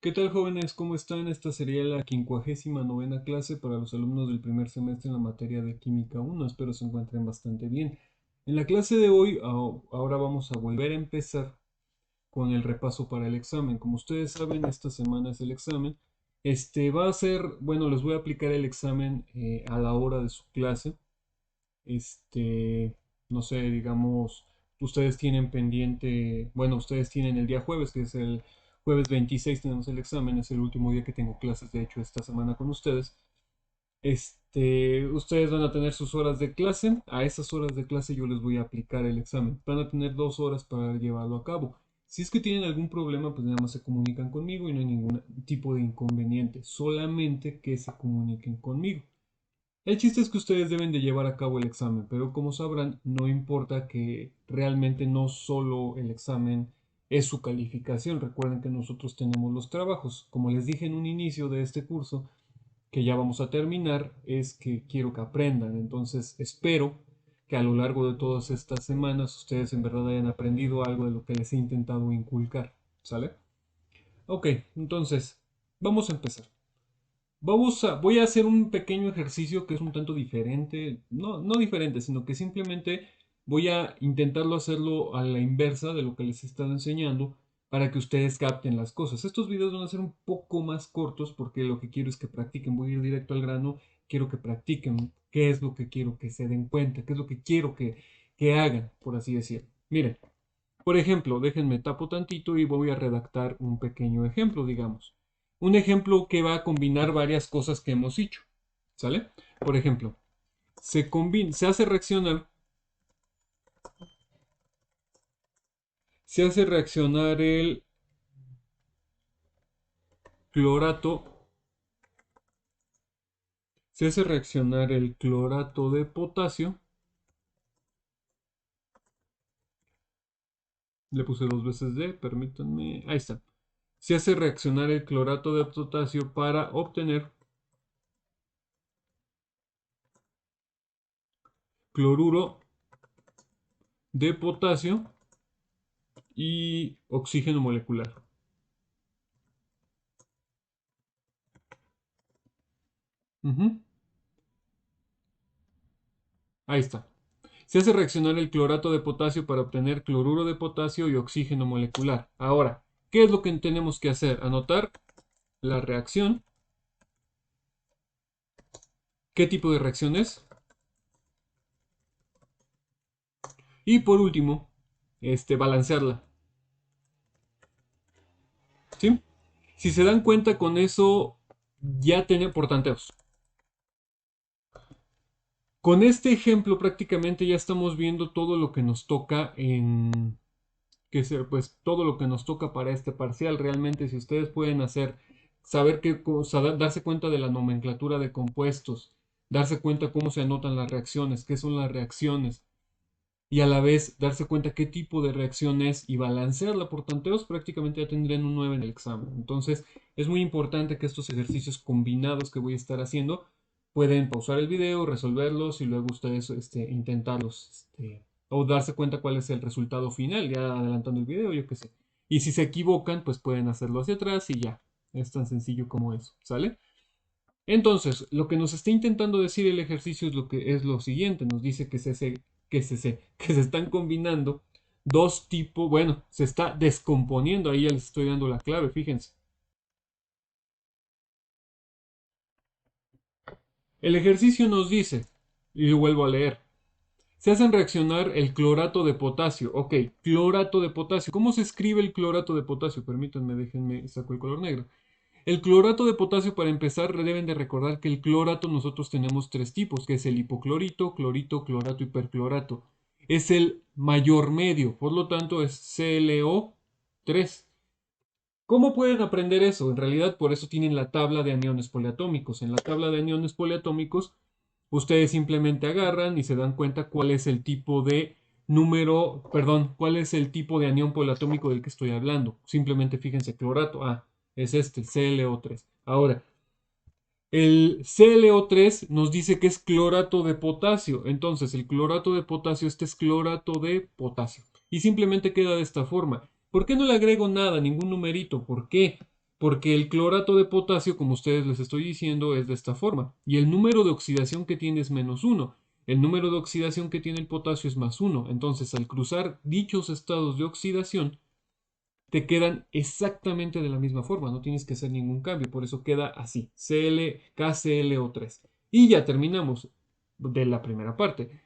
¿Qué tal, jóvenes? ¿Cómo están? Esta sería la 59ª clase para los alumnos del primer semestre en la materia de Química 1. Espero se encuentren bastante bien. En la clase de hoy, ahora vamos a volver a empezar con el repaso para el examen. Como ustedes saben, esta semana es el examen. Va a ser, bueno, les voy a aplicar el examen a la hora de su clase. Este, no sé, digamos, ustedes tienen pendiente, bueno, ustedes tienen el día jueves, que es el jueves 26, tenemos el examen, es el último día que tengo clases, de hecho, esta semana con ustedes. Ustedes van a tener sus horas de clase, a esas horas de clase yo les voy a aplicar el examen. Van a tener 2 horas para llevarlo a cabo. Si es que tienen algún problema, pues nada más se comunican conmigo y no hay ningún tipo de inconveniente, solamente que se comuniquen conmigo. El chiste es que ustedes deben de llevar a cabo el examen, pero como sabrán, no importa que realmente no solo el examen es su calificación. Recuerden que nosotros tenemos los trabajos. Como les dije en un inicio de este curso, que ya vamos a terminar, es que quiero que aprendan. Entonces espero que a lo largo de todas estas semanas ustedes en verdad hayan aprendido algo de lo que les he intentado inculcar. ¿Sale? Ok, entonces, vamos a empezar. Voy a hacer un pequeño ejercicio que es un tanto diferente, no diferente, sino que simplemente voy a intentarlo hacerlo a la inversa de lo que les he estado enseñando para que ustedes capten las cosas. Estos videos van a ser un poco más cortos porque lo que quiero es que practiquen, voy a ir directo al grano, quiero que practiquen qué es lo que quiero que se den cuenta, qué es lo que quiero que hagan, por así decirlo. Miren, por ejemplo, déjenme tapo tantito y voy a redactar un pequeño ejemplo, digamos. Un ejemplo que va a combinar varias cosas que hemos dicho. ¿Sale? Por ejemplo, se hace reaccionar, se hace reaccionar el clorato, se hace reaccionar el clorato de potasio, le puse 2 veces D, permítanme, ahí está. Se hace reaccionar el clorato de potasio para obtener cloruro de potasio y oxígeno molecular. Ujú. Ahí está. Se hace reaccionar el clorato de potasio para obtener cloruro de potasio y oxígeno molecular. Ahora, ¿qué es lo que tenemos que hacer? Anotar la reacción, qué tipo de reacción es y por último, balancearla. ¿Sí? Si se dan cuenta con eso, ya tenemos por tanteos. Con este ejemplo prácticamente ya estamos viendo todo lo que nos toca pues todo lo que nos toca para este parcial. Realmente, si ustedes pueden saber qué cosa, darse cuenta de la nomenclatura de compuestos, darse cuenta cómo se anotan las reacciones, qué son las reacciones, y a la vez darse cuenta qué tipo de reacción es y balancearla por tanteos, prácticamente ya tendrían un 9 en el examen. Entonces, es muy importante que estos ejercicios combinados que voy a estar haciendo pueden pausar el video, resolverlos y luego ustedes intentarlos o darse cuenta cuál es el resultado final, ya adelantando el video, yo qué sé. Y si se equivocan, pues pueden hacerlo hacia atrás y ya. Es tan sencillo como eso, ¿sale? Entonces, lo que nos está intentando decir el ejercicio es lo siguiente. Nos dice que se están combinando dos tipos, bueno, se está descomponiendo, ahí ya les estoy dando la clave, fíjense. El ejercicio nos dice, y lo vuelvo a leer, se hacen reaccionar el clorato de potasio. Ok, clorato de potasio. ¿Cómo se escribe el clorato de potasio? Permítanme, déjenme, saco el color negro. El clorato de potasio, para empezar, deben de recordar que el clorato nosotros tenemos tres tipos, que es el hipoclorito, clorito, clorato y perclorato. Es el mayor medio, por lo tanto es ClO3. ¿Cómo pueden aprender eso? En realidad, por eso tienen la tabla de aniones poliatómicos. En la tabla de aniones poliatómicos, ustedes simplemente agarran y se dan cuenta cuál es el tipo de cuál es el tipo de anión poliatómico del que estoy hablando. Simplemente fíjense, clorato, es este, el ClO3. Ahora, el ClO3 nos dice que es clorato de potasio. Entonces, el clorato de potasio, este es clorato de potasio. Y simplemente queda de esta forma. ¿Por qué no le agrego nada, ningún numerito? ¿Por qué? Porque el clorato de potasio, como ustedes les estoy diciendo, es de esta forma. Y el número de oxidación que tiene es -1. El número de oxidación que tiene el potasio es +1. Entonces, al cruzar dichos estados de oxidación, te quedan exactamente de la misma forma. No tienes que hacer ningún cambio. Por eso queda así. KClO3. Y ya terminamos de la primera parte.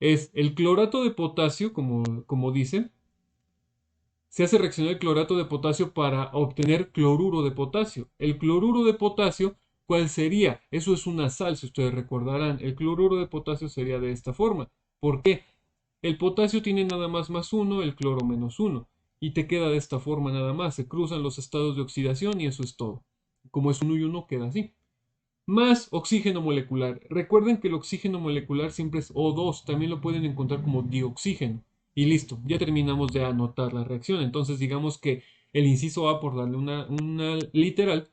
Es el clorato de potasio, como dice, se hace reaccionar el clorato de potasio para obtener cloruro de potasio. El cloruro de potasio, ¿cuál sería? Eso es una sal, si ustedes recordarán. El cloruro de potasio sería de esta forma. ¿Por qué? El potasio tiene nada más +1, el cloro -1. Y te queda de esta forma nada más. Se cruzan los estados de oxidación y eso es todo. Como es 1 y 1, queda así. Más oxígeno molecular. Recuerden que el oxígeno molecular siempre es O2, también lo pueden encontrar como dioxígeno. Y listo, ya terminamos de anotar la reacción. Entonces digamos que el inciso A, por darle una literal,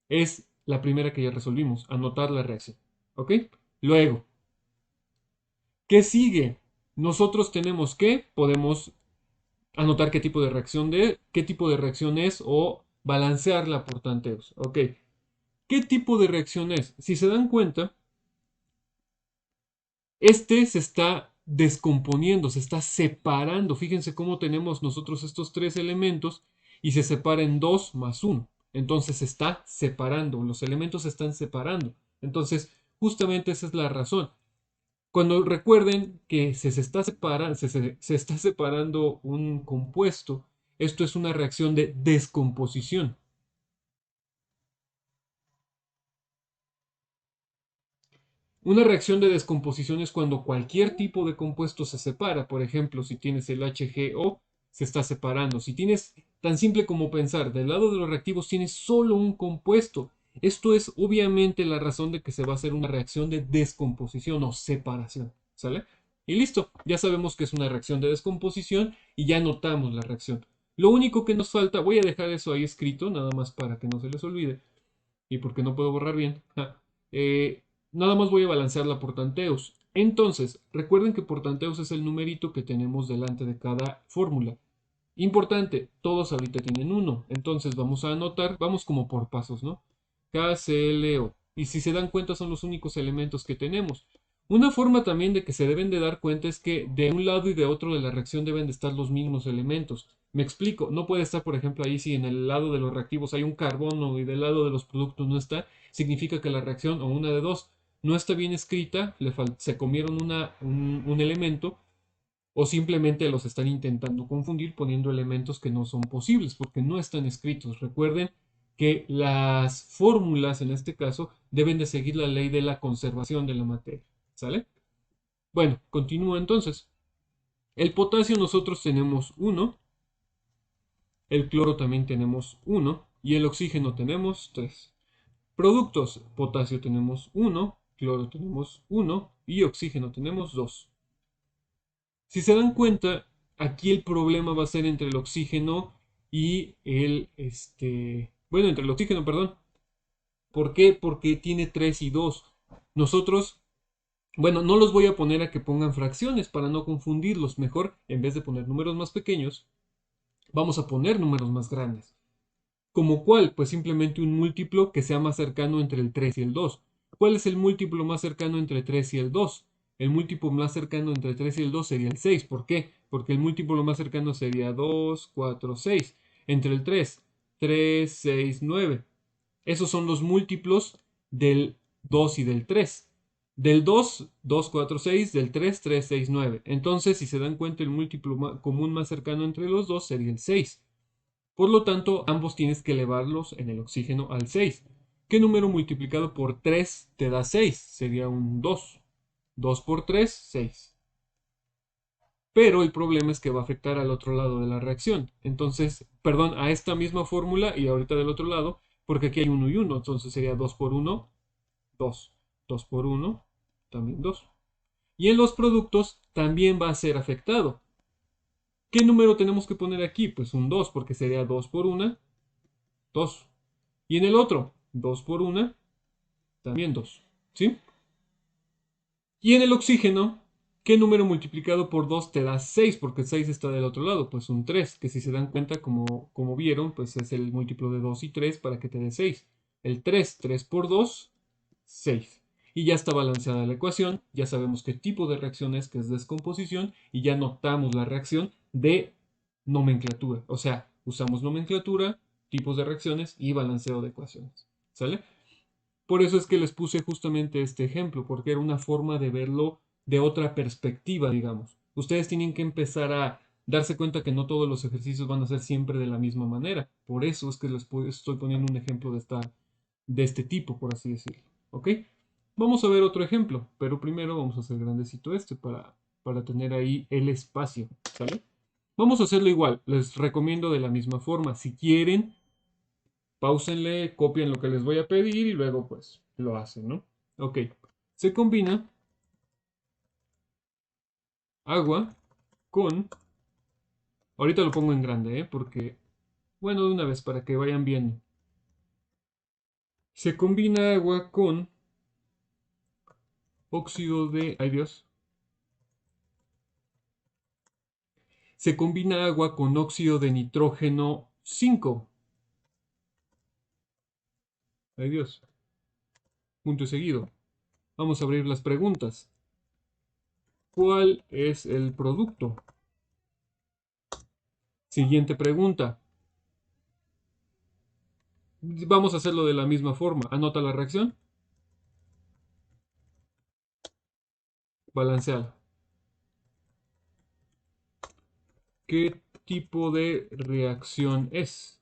es la primera que ya resolvimos, anotar la reacción. ¿Ok? Luego, ¿qué sigue? Nosotros podemos anotar qué tipo de reacción es o balancearla por tanteos. ¿Ok? ¿Qué tipo de reacción es? Si se dan cuenta, este se está descomponiendo, se está separando. Fíjense cómo tenemos nosotros estos tres elementos y se separa en 2 más 1. Entonces se está separando, los elementos se están separando. Entonces, justamente esa es la razón. Cuando recuerden que se está separando un compuesto, esto es una reacción de descomposición. Una reacción de descomposición es cuando cualquier tipo de compuesto se separa. Por ejemplo, si tienes el HGO, se está separando. Si tienes tan simple como pensar, del lado de los reactivos tienes solo un compuesto. Esto es obviamente la razón de que se va a hacer una reacción de descomposición o separación. ¿Sale? Y listo, ya sabemos que es una reacción de descomposición y ya notamos la reacción. Lo único que nos falta, voy a dejar eso ahí escrito, nada más para que no se les olvide y porque no puedo borrar bien. Eh, Nada más voy a balancearla por tanteos. Entonces, recuerden que por tanteos es el numerito que tenemos delante de cada fórmula. Importante, todos ahorita tienen uno. Entonces vamos a anotar, vamos como por pasos, ¿no? KClO. Y si se dan cuenta son los únicos elementos que tenemos. Una forma también de que se deben de dar cuenta es que de un lado y de otro de la reacción deben de estar los mismos elementos. Me explico, no puede estar, por ejemplo, ahí si en el lado de los reactivos hay un carbono y del lado de los productos no está, significa que la reacción, o una de dos, no está bien escrita, se comieron un elemento, o simplemente los están intentando confundir poniendo elementos que no son posibles porque no están escritos. Recuerden que las fórmulas en este caso deben de seguir la ley de la conservación de la materia. ¿Sale? Bueno, continúo entonces. El potasio nosotros tenemos uno, el cloro también tenemos uno y el oxígeno tenemos 3. Productos, potasio tenemos uno, cloro tenemos uno y oxígeno tenemos 2. Si se dan cuenta, aquí el problema va a ser entre el oxígeno y bueno, entre el oxígeno, perdón. ¿Por qué? Porque tiene 3 y 2. Nosotros, bueno, no los voy a poner a que pongan fracciones para no confundirlos. Mejor, en vez de poner números más pequeños, vamos a poner números más grandes. ¿Como cuál? Pues simplemente un múltiplo que sea más cercano entre el 3 y el 2. ¿Cuál es el múltiplo más cercano entre 3 y el 2? El múltiplo más cercano entre 3 y el 2 sería el 6. ¿Por qué? Porque el múltiplo más cercano sería 2, 4, 6. Entre el 3, 3, 6, 9. Esos son los múltiplos del 2 y del 3. Del 2, 2, 4, 6. Del 3, 3, 6, 9. Entonces, si se dan cuenta, el múltiplo común más cercano entre los dos sería el 6. Por lo tanto, ambos tienes que elevarlos en el oxígeno al 6. ¿Qué número multiplicado por 3 te da 6? Sería un 2. 2 por 3, 6. Pero el problema es que va a afectar al otro lado de la reacción. Entonces, perdón, a esta misma fórmula y ahorita del otro lado, porque aquí hay 1 y 1. Entonces sería 2 por 1, 2. 2 por 1, también 2. Y en los productos también va a ser afectado. ¿Qué número tenemos que poner aquí? Pues un 2, porque sería 2 por 1, 2. Y en el otro, 2 por 1, también 2. ¿Sí? Y en el oxígeno, ¿Qué número multiplicado por 2 te da 6? Porque 6 está del otro lado, pues un 3, que si se dan cuenta, como vieron, pues es el múltiplo de 2 y 3 para que te dé 6. El 3, 3 por 2, 6. Y ya está balanceada la ecuación, ya sabemos qué tipo de reacción es, que es descomposición, y ya notamos la reacción de nomenclatura. O sea, usamos nomenclatura, tipos de reacciones y balanceo de ecuaciones. ¿Sale? Por eso es que les puse justamente este ejemplo, porque era una forma de verlo de otra perspectiva, digamos. Ustedes tienen que empezar a darse cuenta que no todos los ejercicios van a ser siempre de la misma manera. Por eso es que estoy poniendo un ejemplo de este tipo, por así decirlo. ¿Ok? Vamos a ver otro ejemplo, pero primero vamos a hacer grandecito este para tener ahí el espacio. ¿Sale? Vamos a hacerlo igual. Les recomiendo de la misma forma. Si quieren, páusenle, copien lo que les voy a pedir y luego pues lo hacen, ¿no? Ok. Se combina agua con... Ahorita lo pongo en grande, ¿eh? Porque, bueno, de una vez para que vayan viendo. Se combina agua con óxido de... Ay Dios. Se combina agua con óxido de nitrógeno 5. Ay Dios. Punto y seguido. Vamos a abrir las preguntas. ¿Cuál es el producto? Siguiente pregunta. Vamos a hacerlo de la misma forma. Anota la reacción. Balanceala. ¿Qué tipo de reacción es?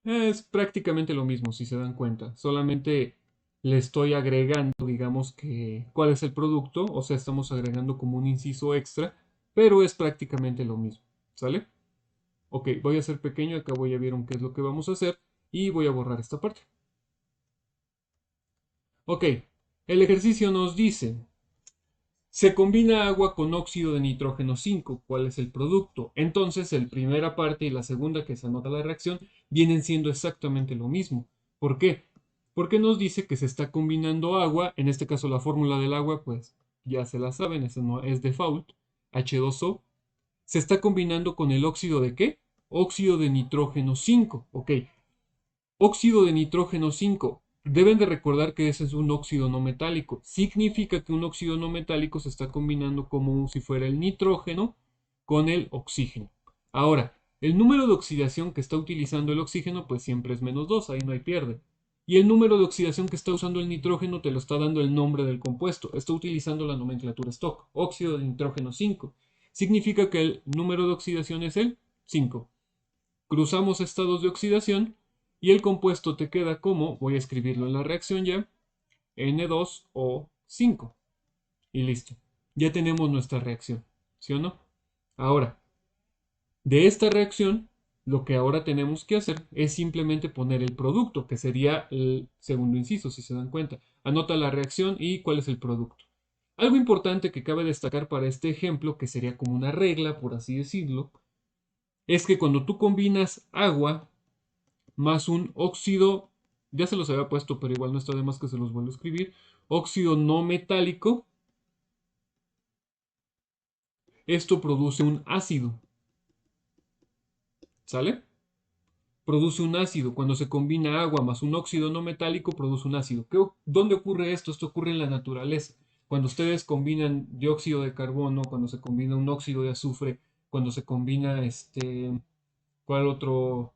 Es prácticamente lo mismo, si se dan cuenta. Solamente le estoy agregando, digamos que, cuál es el producto. O sea, estamos agregando como un inciso extra, pero es prácticamente lo mismo. ¿Sale? Ok, voy a hacer pequeño. Acá ya vieron qué es lo que vamos a hacer. Y voy a borrar esta parte. Ok, el ejercicio nos dice... Se combina agua con óxido de nitrógeno 5. ¿Cuál es el producto? Entonces, la primera parte y la segunda que se anota la reacción vienen siendo exactamente lo mismo. ¿Por qué? Porque nos dice que se está combinando agua, en este caso la fórmula del agua, pues ya se la saben, eso no es default, H2O. Se está combinando con el óxido de ¿qué? Óxido de nitrógeno 5. Ok, óxido de nitrógeno 5. Deben de recordar que ese es un óxido no metálico. Significa que un óxido no metálico se está combinando como si fuera el nitrógeno con el oxígeno. Ahora, el número de oxidación que está utilizando el oxígeno pues siempre es -2, ahí no hay pierde. Y el número de oxidación que está usando el nitrógeno te lo está dando el nombre del compuesto. Está utilizando la nomenclatura stock, óxido de nitrógeno 5. Significa que el número de oxidación es el 5. Cruzamos estados de oxidación y el compuesto te queda como, voy a escribirlo en la reacción ya, N2O5. Y listo. Ya tenemos nuestra reacción, ¿sí o no? Ahora, de esta reacción, lo que ahora tenemos que hacer es simplemente poner el producto, que sería el segundo inciso, si se dan cuenta. Anota la reacción y cuál es el producto. Algo importante que cabe destacar para este ejemplo, que sería como una regla, por así decirlo, es que cuando tú combinas agua más un óxido, ya se los había puesto, pero igual no está de más que se los vuelvo a escribir, óxido no metálico, esto produce un ácido, ¿sale? Produce un ácido, cuando se combina agua más un óxido no metálico, produce un ácido. ¿Dónde ocurre esto? Esto ocurre en la naturaleza. Cuando ustedes combinan dióxido de carbono, cuando se combina un óxido de azufre, cuando se combina ¿cuál otro?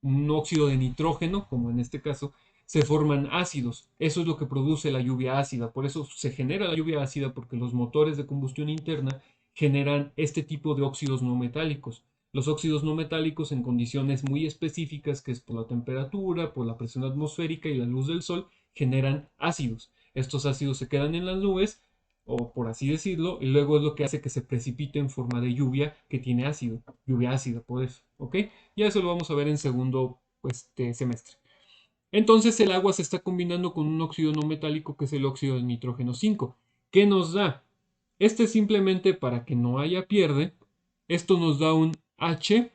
Un óxido de nitrógeno, como en este caso, se forman ácidos. Eso es lo que produce la lluvia ácida. Por eso se genera la lluvia ácida porque los motores de combustión interna generan este tipo de óxidos no metálicos. Los óxidos no metálicos en condiciones muy específicas, que es por la temperatura, por la presión atmosférica y la luz del sol, generan ácidos. Estos ácidos se quedan en las nubes, o por así decirlo, y luego es lo que hace que se precipite en forma de lluvia que tiene ácido, lluvia ácida, por eso, ¿ok? Ya eso lo vamos a ver en segundo pues, semestre. Entonces el agua se está combinando con un óxido no metálico que es el óxido de nitrógeno 5. ¿Qué nos da? Este simplemente para que no haya pierde, esto nos da un HNO3,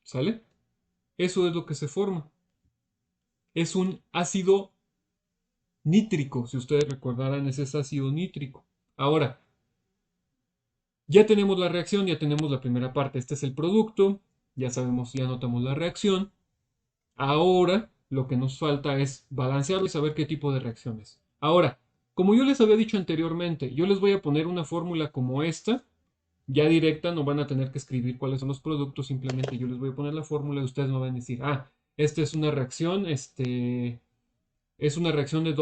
¿sale? Eso es lo que se forma. es un ácido nítrico. Si ustedes recordarán, ese es ácido nítrico. Ahora, ya tenemos la reacción, ya tenemos la primera parte. Este es el producto, ya sabemos, ya notamos la reacción. Ahora, lo que nos falta es balancearlo y saber qué tipo de reacciones. Ahora, como yo les había dicho anteriormente, yo les voy a poner una fórmula como esta, ya directa, no van a tener que escribir cuáles son los productos, simplemente yo les voy a poner la fórmula y ustedes me van a decir, ah, esta es una reacción, es una reacción de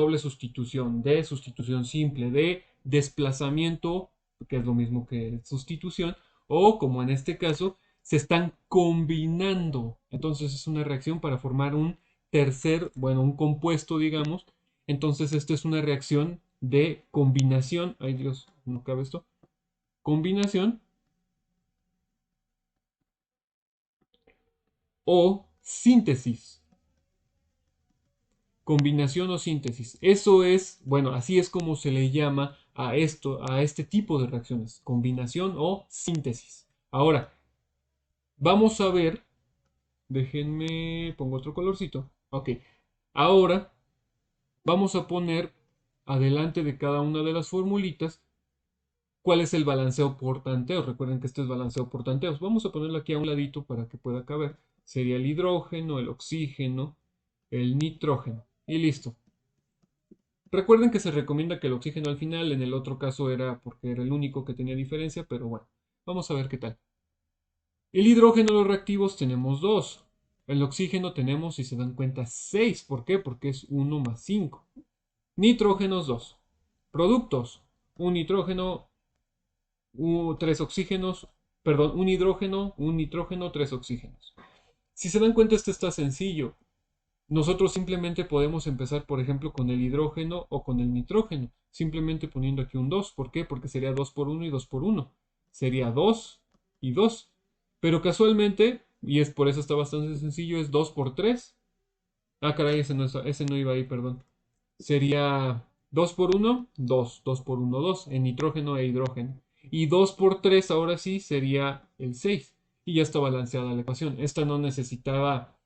sustitución simple, de desplazamiento, que es lo mismo que sustitución, o como en este caso, se están combinando. Entonces es una reacción para formar un tercer, bueno, un compuesto, digamos. Entonces esto es una reacción de combinación. Ay Dios, no cabe esto. Combinación o síntesis. Combinación o síntesis. Eso es, bueno, así es como se le llama a esto, a este tipo de reacciones. Combinación o síntesis. Ahora, vamos a ver, déjenme, pongo otro colorcito. Ok, ahora vamos a poner adelante de cada una de las formulitas cuál es el balanceo por tanteos. Recuerden que este es balanceo por tanteos. Vamos a ponerlo aquí a un ladito para que pueda caber. Sería el hidrógeno, el oxígeno, el nitrógeno. Y listo. Recuerden que se recomienda que el oxígeno al final, en el otro caso era porque era el único que tenía diferencia, pero bueno, vamos a ver qué tal. El hidrógeno, los reactivos, tenemos dos. El oxígeno tenemos, si se dan cuenta, 6. ¿Por qué? Porque es 1 más 5. Nitrógenos 2. Productos. Un nitrógeno, tres oxígenos, perdón, un nitrógeno, tres oxígenos. Si se dan cuenta, esto está sencillo. Nosotros simplemente podemos empezar, por ejemplo, con el hidrógeno o con el nitrógeno, simplemente poniendo aquí un 2. ¿Por qué? Porque sería 2 por uno y 2 por uno. Sería 2 y 2. Pero casualmente, y es por eso está bastante sencillo, es 2 por 3. Ah, caray, ese no iba ahí, perdón. Sería 2 por uno, 2. 2 por uno, 2. En nitrógeno e hidrógeno. Y 2 por 3, ahora sí, sería el 6. Y ya está balanceada la ecuación. Esta no necesitaba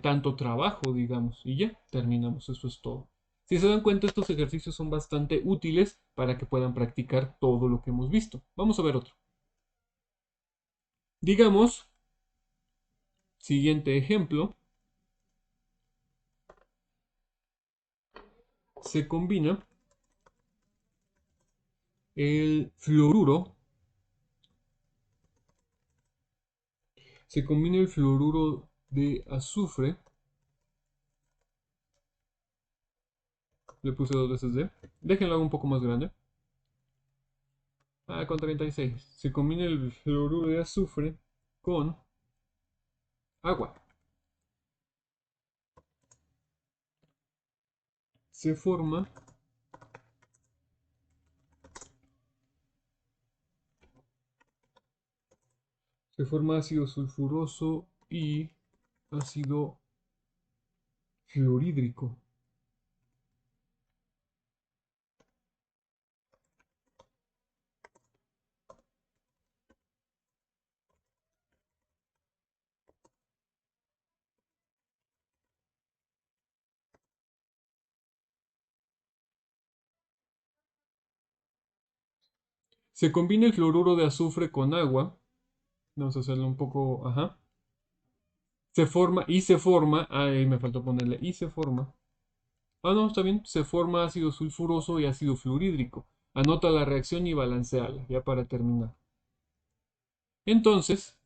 tanto trabajo, digamos. Y ya, terminamos. Eso es todo. Si se dan cuenta, estos ejercicios son bastante útiles para que puedan practicar todo lo que hemos visto. Vamos a ver otro. Digamos, siguiente ejemplo. Se combina el fluoruro. Se combina el fluoruro de azufre. Le puse dos veces D. Déjenlo un poco más grande. Ah, con 36. Se combina el fluoruro de azufre con agua. Se forma ácido sulfuroso y ácido fluorhídrico. Se combina el fluoruro de azufre con agua. Vamos a hacerlo un poco, ajá. Se forma, ahí me faltó ponerle, y se forma. Ah, no, está bien. Se forma ácido sulfuroso y ácido fluorhídrico. Anota la reacción y balanceala, ya para terminar. Entonces,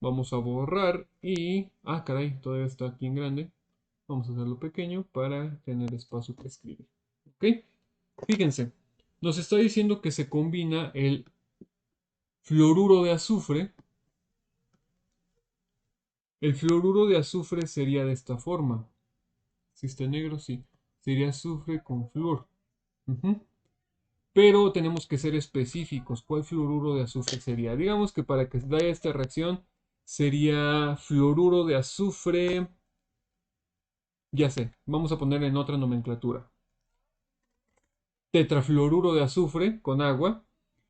vamos a borrar y... Ah, caray, todavía está aquí en grande. Vamos a hacerlo pequeño para tener espacio para escribir. ¿Ok? Fíjense, nos está diciendo que se combina el fluoruro de azufre. El fluoruro de azufre sería de esta forma. Si está negro, sí. Sería azufre con flúor. Ujú. Pero tenemos que ser específicos. ¿Cuál fluoruro de azufre sería? Digamos que para que dé esta reacción sería fluoruro de azufre. Ya sé, vamos a poner en otra nomenclatura. Tetrafluoruro de azufre con agua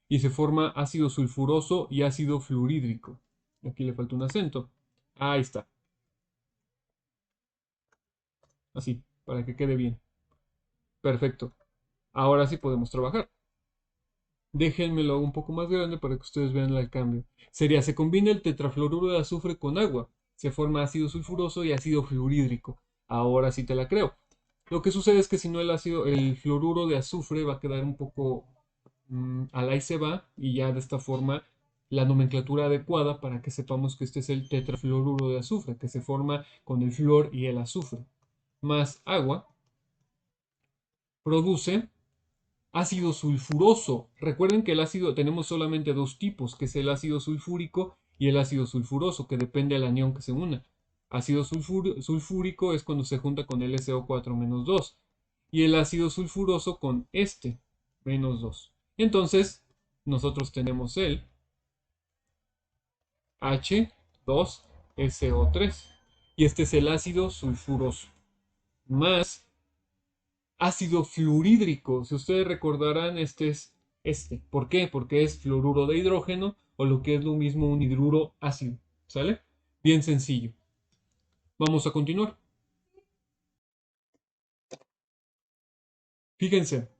y se forma ácido sulfuroso y ácido fluorhídrico. Aquí le falta un acento. Ahí está. Así, para que quede bien. Perfecto. Ahora sí podemos trabajar. Déjenmelo un poco más grande para que ustedes vean el cambio. Sería, se combina el tetrafluoruro de azufre con agua. Se forma ácido sulfuroso y ácido fluorhídrico. Ahora sí te la creo. Lo que sucede es que si no el fluoruro de azufre va a quedar un poco al ahí se va y ya de esta forma la nomenclatura adecuada para que sepamos que este es el tetrafluoruro de azufre, que se forma con el flúor y el azufre. Más agua produce ácido sulfuroso. Recuerden que el ácido tenemos solamente dos tipos, que es el ácido sulfúrico y el ácido sulfuroso, que depende del anión que se una. Ácido sulfúrico es cuando se junta con el SO4 menos 2 y el ácido sulfuroso con este menos 2. Entonces, nosotros tenemos el H2SO3 y este es el ácido sulfuroso más ácido fluorhídrico. Si ustedes recordarán, este es este. ¿Por qué? Porque es fluoruro de hidrógeno o lo que es lo mismo un hidruro ácido. ¿Sale? Bien sencillo. Vamos a continuar. Fíjense,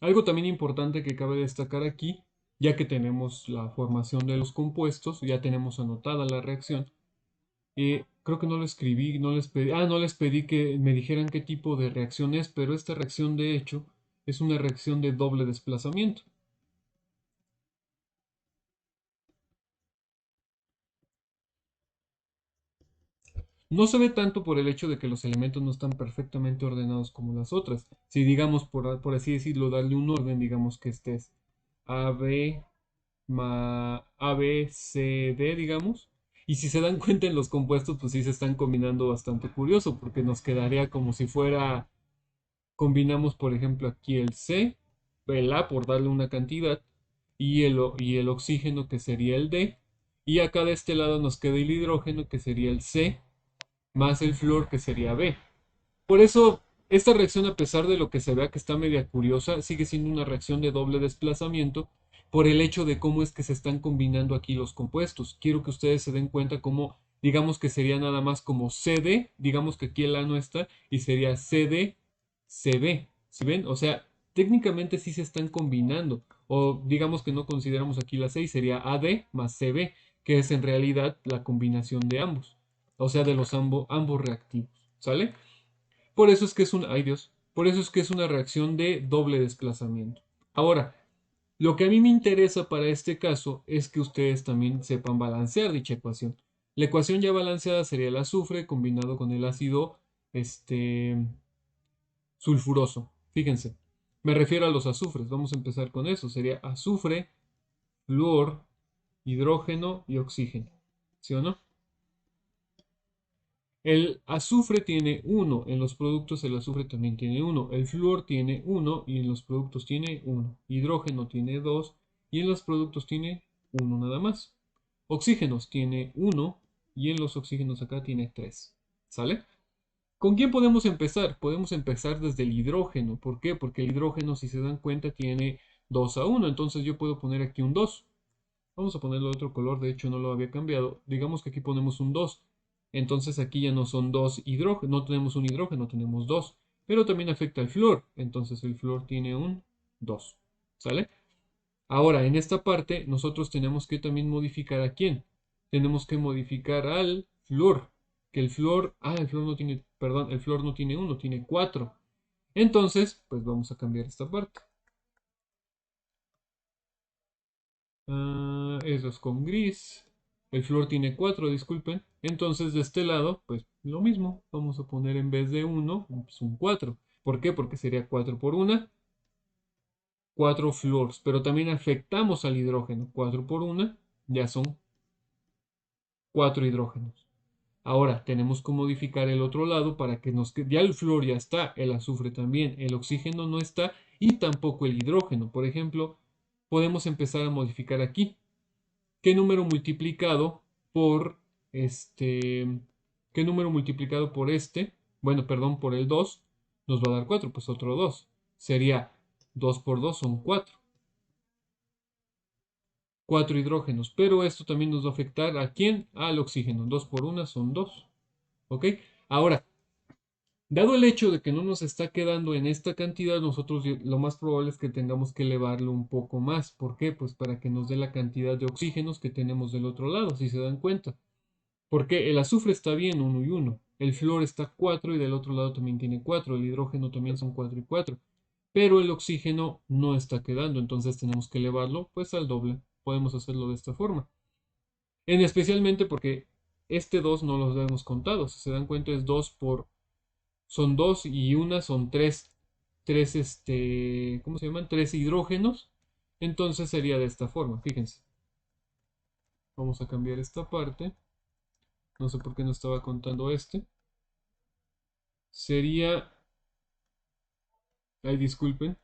algo también importante que cabe destacar aquí, ya que tenemos la formación de los compuestos, ya tenemos anotada la reacción. Creo que no lo escribí, no les pedí que me dijeran qué tipo de reacción es, pero esta reacción de hecho es una reacción de doble desplazamiento. No se ve tanto por el hecho de que los elementos no están perfectamente ordenados como las otras. Si digamos, por así decirlo, darle un orden, digamos que este es AB, ABCD, digamos. Y si se dan cuenta en los compuestos, pues sí se están combinando bastante curioso, porque nos quedaría como si fuera, combinamos por ejemplo aquí el C, el A por darle una cantidad, y el oxígeno que sería el D, y acá de este lado nos queda el hidrógeno que sería el C más el flúor que sería B. Por eso, esta reacción, a pesar de lo que se vea que está media curiosa, sigue siendo una reacción de doble desplazamiento por el hecho de cómo es que se están combinando aquí los compuestos. Quiero que ustedes se den cuenta cómo, digamos que sería nada más como CD, digamos que aquí el A no está, y sería CD, CB. ¿Sí ven? O sea, técnicamente sí se están combinando. O digamos que no consideramos aquí la C y sería AD más CB, que es en realidad la combinación de ambos. O sea, de los ambos reactivos. ¿Sale? Por eso es que es un, ay Dios, por eso es que es una reacción de doble desplazamiento. Ahora, lo que a mí me interesa para este caso es que ustedes también sepan balancear dicha ecuación. La ecuación ya balanceada sería el azufre combinado con el ácido sulfuroso. Fíjense, me refiero a los azufres. Vamos a empezar con eso. Sería azufre, flúor, hidrógeno y oxígeno. ¿Sí o no? El azufre tiene uno, en los productos el azufre también tiene uno, el flúor tiene uno y en los productos tiene uno, hidrógeno tiene 2 y en los productos tiene uno nada más. Oxígenos tiene uno y en los oxígenos acá tiene 3. ¿Sale? ¿Con quién podemos empezar? Podemos empezar desde el hidrógeno. ¿Por qué? Porque el hidrógeno, si se dan cuenta, tiene 2 a 1. Entonces yo puedo poner aquí un 2. Vamos a ponerlo de otro color, de hecho no lo había cambiado. Digamos que aquí ponemos un 2. Entonces aquí ya no son dos hidrógenos, no tenemos un hidrógeno, tenemos dos. Pero también afecta al flúor. Entonces el flúor tiene un 2. ¿Sale? Ahora, en esta parte, nosotros tenemos que también modificar a quién. Tenemos que modificar al flúor. Que el flúor no tiene, perdón, el flúor no tiene uno, tiene 4. Entonces, pues vamos a cambiar esta parte. Eso es con gris. El flúor tiene 4, disculpen. Entonces, de este lado, pues lo mismo. Vamos a poner en vez de 1, pues, un 4. ¿Por qué? Porque sería 4 por 1, 4 flúors. Pero también afectamos al hidrógeno. 4 por 1, ya son 4 hidrógenos. Ahora, tenemos que modificar el otro lado para que nos quede. Ya el flúor ya está, el azufre también, el oxígeno no está y tampoco el hidrógeno. Por ejemplo, podemos empezar a modificar aquí. ¿Qué número multiplicado por este, qué número multiplicado por este, bueno, perdón, por el 2 nos va a dar 4? Pues otro 2. Sería 2 por 2 son 4. 4 hidrógenos. Pero esto también nos va a afectar ¿a quién? Al oxígeno. 2 por 1 son 2. ¿Ok? Ahora, Dado el hecho de que no nos está quedando en esta cantidad, nosotros lo más probable es que tengamos que elevarlo un poco más. ¿Por qué? Pues para que nos dé la cantidad de oxígenos que tenemos del otro lado, si se dan cuenta. Porque el azufre está bien, uno y uno. El flúor está 4 y del otro lado también tiene 4. El hidrógeno también son 4 y 4. Pero el oxígeno no está quedando, entonces tenemos que elevarlo pues al doble. Podemos hacerlo de esta forma. En especialmente porque este 2 no los hemos contado. Si se dan cuenta es 2 por... Son 2 y una son 3. ¿Cómo se llaman? 3 hidrógenos. Entonces sería de esta forma, fíjense. Vamos a cambiar esta parte. No sé por qué no estaba contando este. Sería... Ay, disculpen.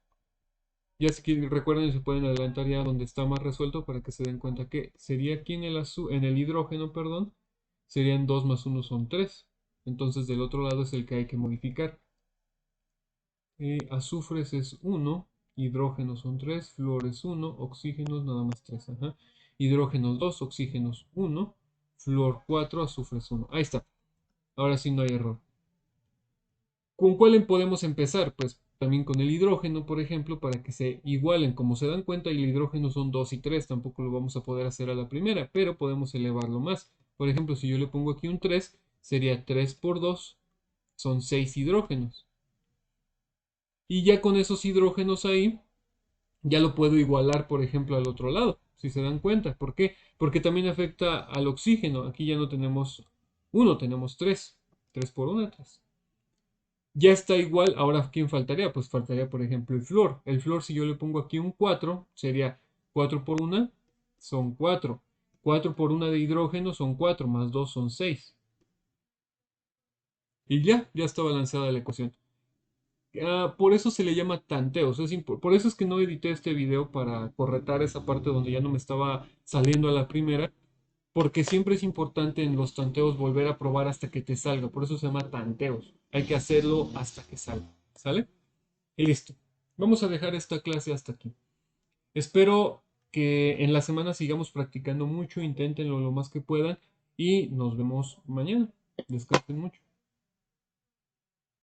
Ya si recuerden, se pueden adelantar ya donde está más resuelto para que se den cuenta que sería aquí en el hidrógeno, perdón, serían 2 más uno son 3. Entonces del otro lado es el que hay que modificar. Azufres es uno, hidrógenos son 3, flúor 1, oxígenos nada más 3. Ajá. Hidrógenos 2, oxígenos 1, flúor 4, azufres 1. Ahí está. Ahora sí no hay error. ¿Con cuál podemos empezar? Pues también con el hidrógeno, por ejemplo, para que se igualen. Como se dan cuenta, el hidrógeno son 2 y 3, tampoco lo vamos a poder hacer a la primera, pero podemos elevarlo más. Por ejemplo, si yo le pongo aquí un 3, sería 3 por 2, son 6 hidrógenos. Y ya con esos hidrógenos ahí, ya lo puedo igualar, por ejemplo, al otro lado, si se dan cuenta. ¿Por qué? Porque también afecta al oxígeno. Aquí ya no tenemos 1, tenemos 3. 3 por 1, 3. Ya está igual. Ahora, ¿quién faltaría? Pues faltaría, por ejemplo, el flúor. El flúor, si yo le pongo aquí un 4, sería 4 por 1, son 4. 4 por 1 de hidrógeno son 4, más 2 son 6. Y ya está balanceada la ecuación. Por eso se le llama tanteos. Por eso es que no edité este video para correctar esa parte donde ya no me estaba saliendo a la primera. Porque siempre es importante en los tanteos volver a probar hasta que te salga. Por eso se llama tanteos. Hay que hacerlo hasta que salga. ¿Sale? Y listo. Vamos a dejar esta clase hasta aquí. Espero que en la semana sigamos practicando mucho, inténtenlo lo más que puedan y nos vemos mañana. Descansen mucho.